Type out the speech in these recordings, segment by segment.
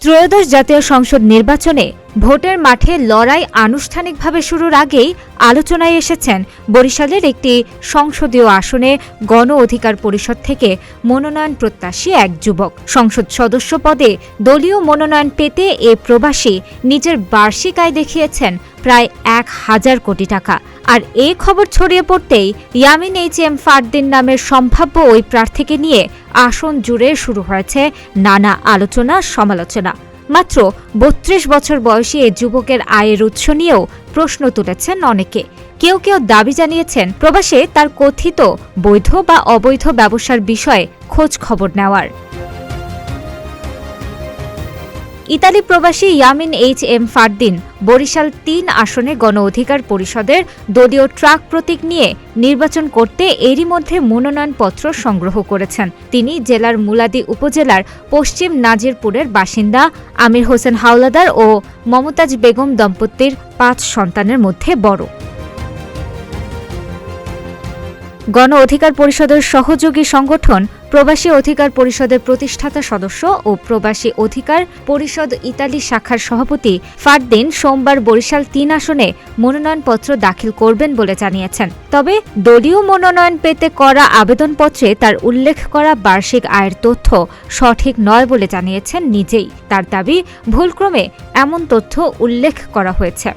ত্রয়োদশ জাতীয় সংসদ নির্বাচনে ভোটের মাঠে লড়াই আনুষ্ঠানিকভাবে শুরুর আগেই আলোচনায় এসেছেন বরিশালের একটি সংসদীয় আসনে গণ অধিকার পরিষদ থেকে মনোনয়ন প্রত্যাশী এক যুবক। সংসদ সদস্য পদে দলীয় মনোনয়ন পেতে এ প্রবাসী নিজের বার্ষিক আয় দেখিয়েছেন প্রায় ১,০০০ কোটি টাকা। আর এই খবর ছড়িয়ে পড়তেই ইয়ামিন এইচ.এম. ফারদিন নামের সম্ভাব্য ওই প্রার্থীকে নিয়ে আসন জুড়ে শুরু হয়েছে নানা আলোচনা সমালোচনা। মাত্র ৩২ বছর বয়সী এ যুবকের আয়ের উৎস নিয়েও প্রশ্ন তুলেছেন অনেকে। কেউ কেউ দাবি জানিয়েছেন প্রবাসে তার কথিত বৈধ বা অবৈধ ব্যবসার বিষয়ে খোঁজ খবর নেওয়ার। ইতালি প্রবাসী ইয়ামিন এইচ.এম. ফারদিন বরিশাল ৩ আসনে গণ অধিকার পরিষদের দলীয় ট্রাক প্রতীক নিয়ে নির্বাচন করতে এরই মধ্যে মনোনয়নপত্র সংগ্রহ করেছেন। তিনি জেলার মুলাদি উপজেলার পশ্চিম নাজিরপুরের বাসিন্দা আমির হোসেন হাওলাদার ও মমতাজ বেগম দম্পতির ৫ সন্তানের মধ্যে বড়। গণ অধিকার পরিষদের সহযোগী সংগঠন প্রবাসী অধিকার পরিষদের প্রতিষ্ঠাতা সদস্য ও প্রবাসী অধিকার পরিষদ ইতালি শাখার সভাপতি ফারদিন সোমবার বরিশাল ৩ আসনে মনোনয়নপত্র দাখিল করবেন বলে জানিয়েছেন। তবে দলীয় মনোনয়ন পেতে করা আবেদনপত্রে তার উল্লেখ করা বার্ষিক আয়ের তথ্য সঠিক নয় বলে জানিয়েছেন নিজেই। তার দাবি ভুলক্রমে এমন তথ্য উল্লেখ করা হয়েছে।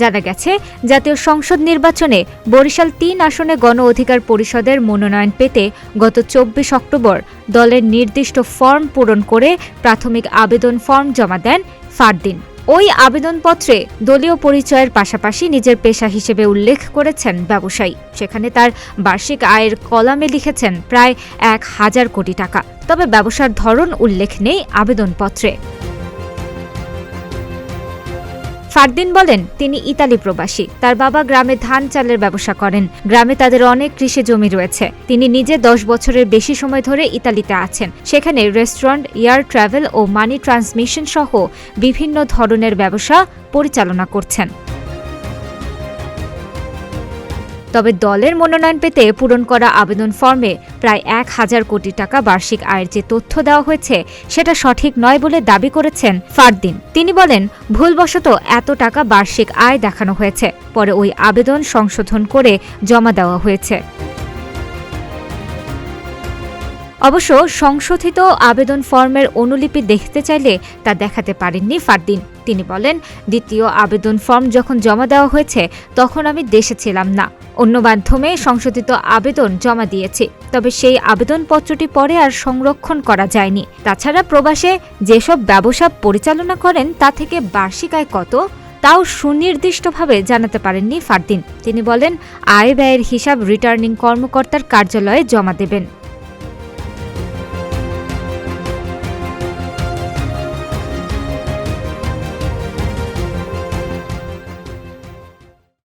জানা গেছে জাতীয় সংসদ নির্বাচনে বরিশাল ৩ আসনে গণ অধিকার পরিষদের মনোনয়ন পেতে গত ২৪ অক্টোবর দলের নির্দিষ্ট ফর্ম পূরণ করে প্রাথমিক আবেদন ফর্ম জমা দেন ফারদিন। ওই আবেদনপত্রে দলীয় পরিচয়ের পাশাপাশি নিজের পেশা হিসেবে উল্লেখ করেছেন ব্যবসায়ী। সেখানে তার বার্ষিক আয়ের কলামে লিখেছেন প্রায় ১,০০০ কোটি টাকা। তবে ব্যবসার ধরন উল্লেখ নেই আবেদনপত্রে। ফারদিন বলেন তিনি ইতালি প্রবাসী। তার বাবা গ্রামে ধান চালের ব্যবসা করেন। গ্রামে তাদের অনেক কৃষি জমি রয়েছে। তিনি নিজে ১০ বছরের বেশি সময় ধরে ইতালিতে আছেন। সেখানে রেস্টুরেন্ট, এয়ার ট্রাভেল ও মানি ট্রান্সমিশন সহ বিভিন্ন ধরনের ব্যবসা পরিচালনা করছেন। তবে দলের মনোনয়ন পেতে পূরণ করা আবেদন ফর্মে প্রায় ১,০০০ কোটি টাকা বার্ষিক আয়ের যে তথ্য দেওয়া হয়েছে সেটা সঠিক নয় বলে দাবি করেছেন ফারদিন। তিনি বলেন ভুলবশত এত টাকা বার্ষিক আয় দেখানো হয়েছে। পরে ওই আবেদন সংশোধন করে জমা দেওয়া হয়েছে। অবশ্য সংশোধিত আবেদন ফর্মের অনুলিপি দেখতে চাইলে তা দেখাতে পারেননি ফারদিন। তিনি বলেন দ্বিতীয় আবেদন ফর্ম যখন জমা দেওয়া হয়েছে তখন আমি দেশে ছিলাম না। অন্য মাধ্যমে সংশোধিত আবেদন জমা দিয়েছি। তবে সেই আবেদনপত্রটি পরে আর সংরক্ষণ করা যায়নি। তাছাড়া প্রবাসে যেসব ব্যবসা পরিচালনা করেন তা থেকে বার্ষিক আয় কত তাও সুনির্দিষ্টভাবে জানাতে পারেননি ফারদিন। তিনি বলেন আয় ব্যয়ের হিসাব রিটার্নিং কর্মকর্তার কার্যালয়ে জমা দেবেন।